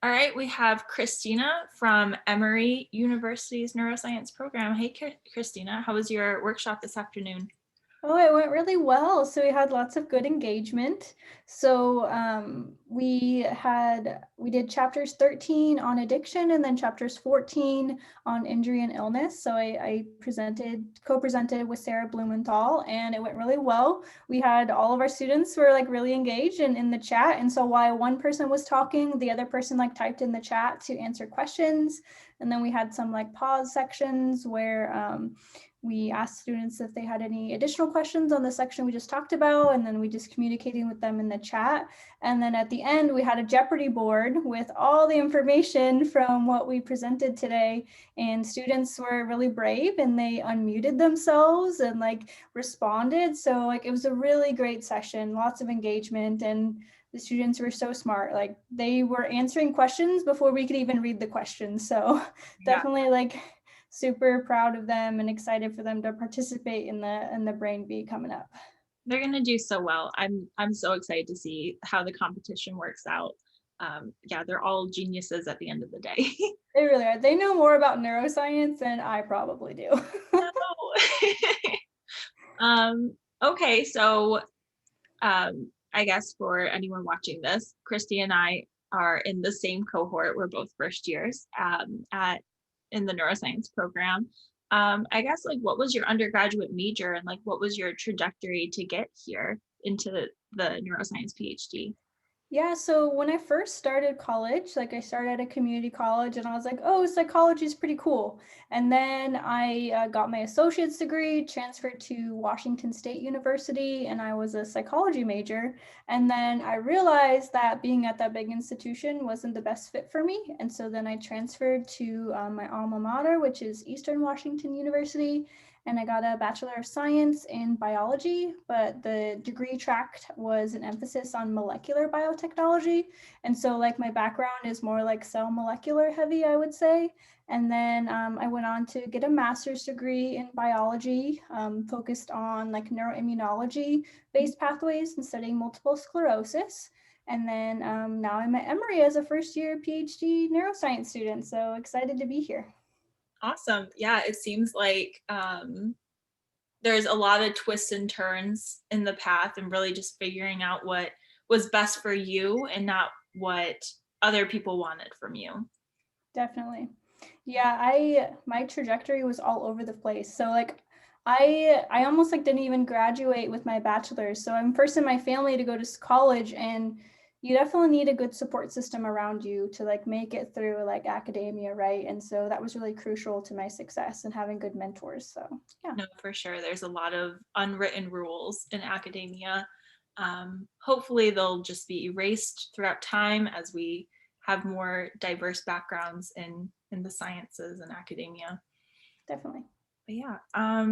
All right, we have Christina from Emory University's Neuroscience program. Hey, Christina, how was your workshop this afternoon? Oh, it went really well. So we had lots of good engagement. So we did chapters 13 on addiction and then chapters 14 on injury and illness. So I co-presented with Sarah Blumenthal, and it went really well. We had all of our students were like really engaged in the chat. And so while one person was talking, the other person like typed in the chat to answer questions. And then we had some like pause sections where we asked students if they had any additional questions on the section we just talked about, and then we just communicating with them in the chat. And then at the end, we had a Jeopardy board with all the information from what we presented today. And students were really brave and they unmuted themselves and like responded. So like it was a really great session, lots of engagement, and the students were so smart. Like they were answering questions before we could even read the questions. So Yeah, definitely like super proud of them and excited for them to participate in the Brain Bee coming up. they're gonna do so well. I'm so excited to see how the competition works out. Yeah, they're all geniuses at the end of the day. They really are. They know more about neuroscience than I probably do. Okay, so I guess for anyone watching this, Christy and I are in the same cohort. We're both first years at in the neuroscience program. I guess like what was your undergraduate major and like what was your trajectory to get here into the neuroscience PhD? Yeah, so when I first started college, like I started at a community college and I was like, oh, psychology is pretty cool. And then I got my associate's degree, transferred to Washington State University, and I was a psychology major. And then I realized that being at that big institution wasn't the best fit for me. And so then I transferred to my alma mater, which is Eastern Washington University, and I got a Bachelor of Science in biology, but the degree track was an emphasis on molecular biotechnology. And so like my background is more like cell molecular heavy, I would say. And then I went on to get a master's degree in biology, focused on like neuroimmunology based pathways and studying multiple sclerosis. And then now I'm at Emory as a first year PhD neuroscience student. So excited to be here. Awesome. Yeah, it seems like there's a lot of twists and turns in the path and really just figuring out what was best for you and not what other people wanted from you. Definitely. Yeah, my trajectory was all over the place. So like I almost like didn't even graduate with my bachelor's. So I'm first in my family to go to college, and you definitely need a good support system around you to like make it through like academia, right? And so that was really crucial to my success and having good mentors. So, yeah. No, for sure. There's a lot of unwritten rules in academia. Hopefully, they'll just be erased throughout time as we have more diverse backgrounds in the sciences and academia. Definitely. But yeah,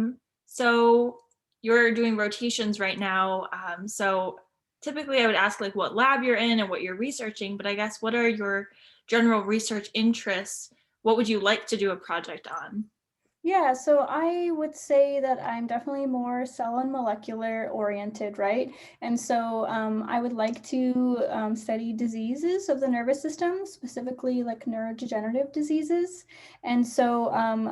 so you're doing rotations right now. So typically, I would ask like what lab you're in and what you're researching. But I guess what are your general research interests? What would you like to do a project on? Yeah, so I would say that I'm definitely more cell and molecular oriented, right? And so I would like to study diseases of the nervous system, specifically like neurodegenerative diseases. And so,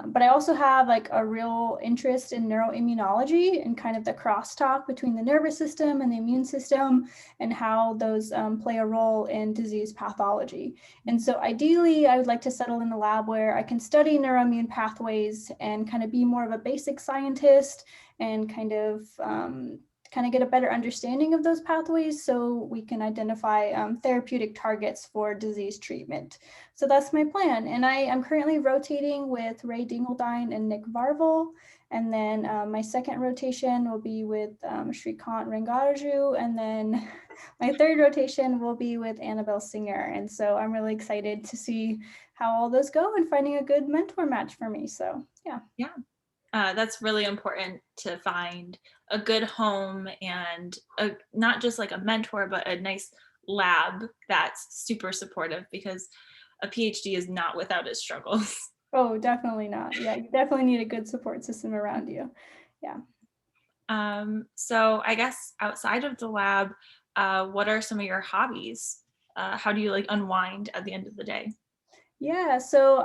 but I also have like a real interest in neuroimmunology and kind of the crosstalk between the nervous system and the immune system and how those play a role in disease pathology. And so ideally, I would like to settle in a lab where I can study neuroimmune pathways and kind of be more of a basic scientist and kind of get a better understanding of those pathways so we can identify therapeutic targets for disease treatment. So that's my plan. And I am currently rotating with Ray Dingledine and Nick Varvel. And then my second rotation will be with Shrikant Rangaraju. And then my third rotation will be with Annabelle Singer. And so I'm really excited to see how all those go and finding a good mentor match for me. So, yeah. Yeah. That's really important to find a good home and not just like a mentor, but a nice lab that's super supportive because a PhD is not without its struggles. Oh, definitely not. Yeah, you definitely need a good support system around you. Yeah. So I guess outside of the lab, what are some of your hobbies? how do you like unwind at the end of the day? Yeah, so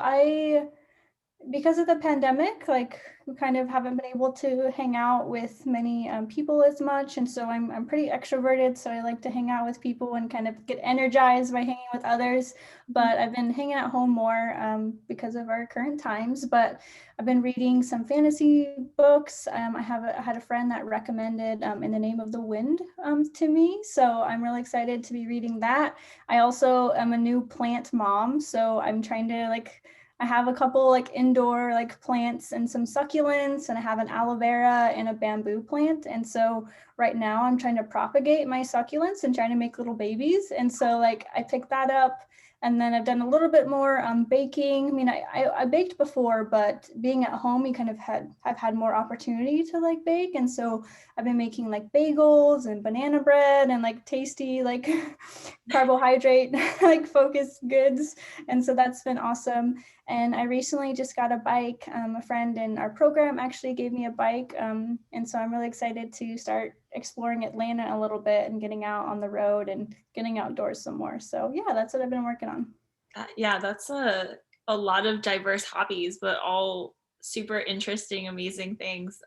because of the pandemic, like we kind of haven't been able to hang out with many people as much, and so I'm pretty extroverted, so I like to hang out with people and kind of get energized by hanging with others. But I've been hanging at home more because of our current times. But I've been reading some fantasy books. I had a friend that recommended In the Name of the Wind to me, so I'm really excited to be reading that. I also am a new plant mom, so I'm trying to like I have a couple like indoor like plants and some succulents, and I have an aloe vera and a bamboo plant. And so right now I'm trying to propagate my succulents and trying to make little babies. And so like I picked that up, and then I've done a little bit more baking. I mean, I baked before, but being at home, you kind of I've had more opportunity to like bake. And so I've been making like bagels and banana bread and like tasty like carbohydrate like focused goods. And so that's been awesome. And I recently just got a bike. A friend in our program actually gave me a bike. And so I'm really excited to start exploring Atlanta a little bit and getting out on the road and getting outdoors some more. So yeah, that's what I've been working on. Yeah, that's a lot of diverse hobbies, but all super interesting, amazing things.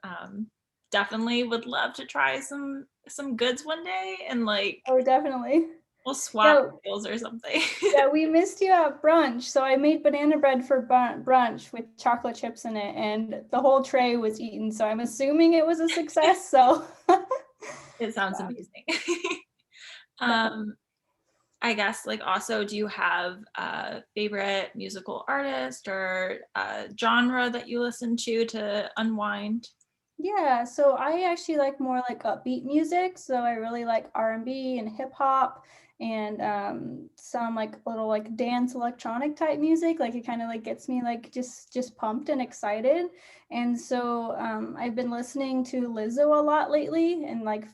Definitely would love to try some goods one day and like Oh, definitely. we'll swap Yeah, skills or something. yeah, we missed you at brunch. So I made banana bread for brunch with chocolate chips in it, and the whole tray was eaten. So I'm assuming it was a success. So It sounds yeah, amazing. definitely. um, I guess like also, do you have a favorite musical artist or a genre that you listen to unwind? Yeah, so I actually like more like upbeat music. So I really like R&B and hip hop and some like little like dance electronic type music. Like it kind of like gets me like just pumped and excited. And so I've been listening to Lizzo a lot lately and like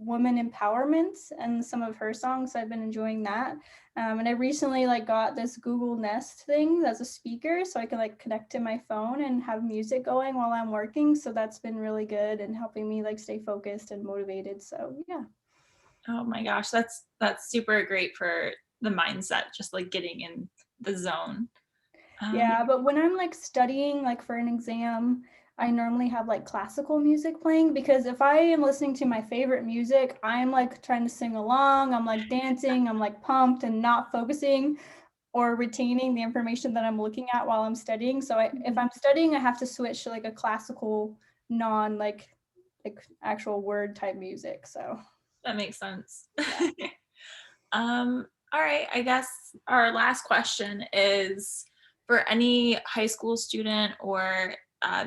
woman empowerment and some of her songs. I've been enjoying that. And I recently like got this Google Nest thing as a speaker, so I can like connect to my phone and have music going while I'm working. So that's been really good and helping me like stay focused and motivated. So yeah. Oh my gosh, that's super great for the mindset, just like getting in the zone. Um, Yeah, but when I'm like studying like for an exam, I normally have like classical music playing because if I am listening to my favorite music, I'm like trying to sing along, I'm like dancing, I'm like pumped and not focusing or retaining the information that I'm looking at while I'm studying. So if I'm studying, I have to switch to like a classical, non like actual word type music. So that makes sense. yeah. All right, I guess our last question is for any high school student or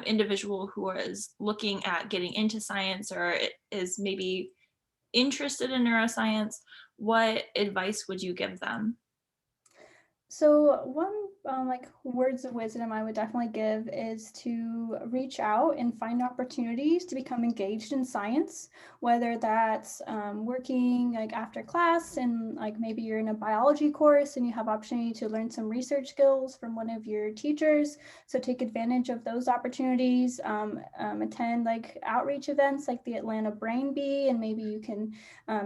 individual who is looking at getting into science or is maybe interested in neuroscience, what advice would you give them? So one like words of wisdom I would definitely give is to reach out and find opportunities to become engaged in science, whether that's working like after class and like maybe you're in a biology course and you have opportunity to learn some research skills from one of your teachers. So take advantage of those opportunities. Attend like outreach events like the Atlanta Brain Bee, and maybe you can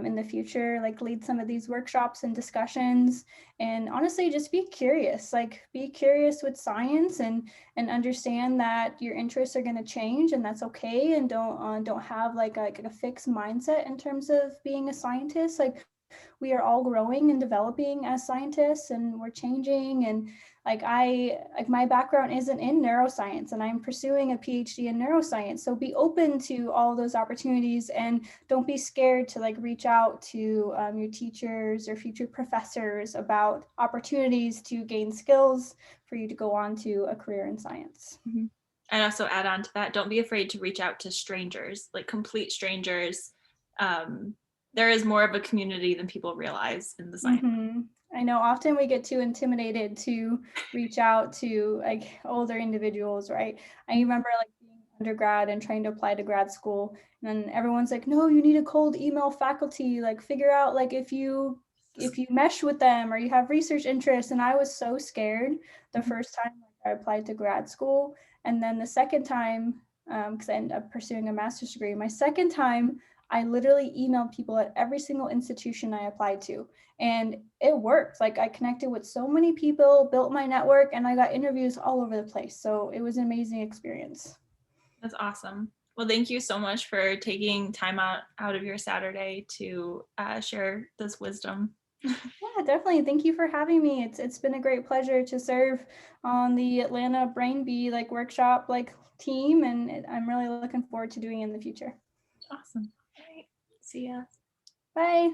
in the future like lead some of these workshops and discussions. And honestly, just be curious, like be curious with science and understand that your interests are going to change, and that's okay. And don't have like a fixed mindset in terms of being a scientist. Like we are all growing and developing as scientists, and we're changing. And like my background isn't in neuroscience, and I'm pursuing a PhD in neuroscience. So be open to all those opportunities, and don't be scared to like reach out to your teachers or future professors about opportunities to gain skills for you to go on to a career in science. Mhm. I'd also add on to that, don't be afraid to reach out to strangers, like complete strangers. Um, there is more of a community than people realize in the science. Mm-hmm. I know often we get too intimidated to reach out to like older individuals, right? I remember like being undergrad and trying to apply to grad school, and then everyone's like, "No, you need a cold email faculty. Like, figure out like if you mesh with them or you have research interests." And I was so scared the first time like, I applied to grad school, and then the second time, because I ended up pursuing a master's degree, my second time I literally emailed people at every single institution I applied to, and it worked. Like, I connected with so many people, built my network, and I got interviews all over the place. So it was an amazing experience. That's awesome. Well, thank you so much for taking time out of your Saturday to share this wisdom. Yeah, definitely. Thank you for having me. It's been a great pleasure to serve on the Atlanta Brain Bee like workshop like team, and I'm really looking forward to doing it in the future. Awesome. All right. See ya. Bye.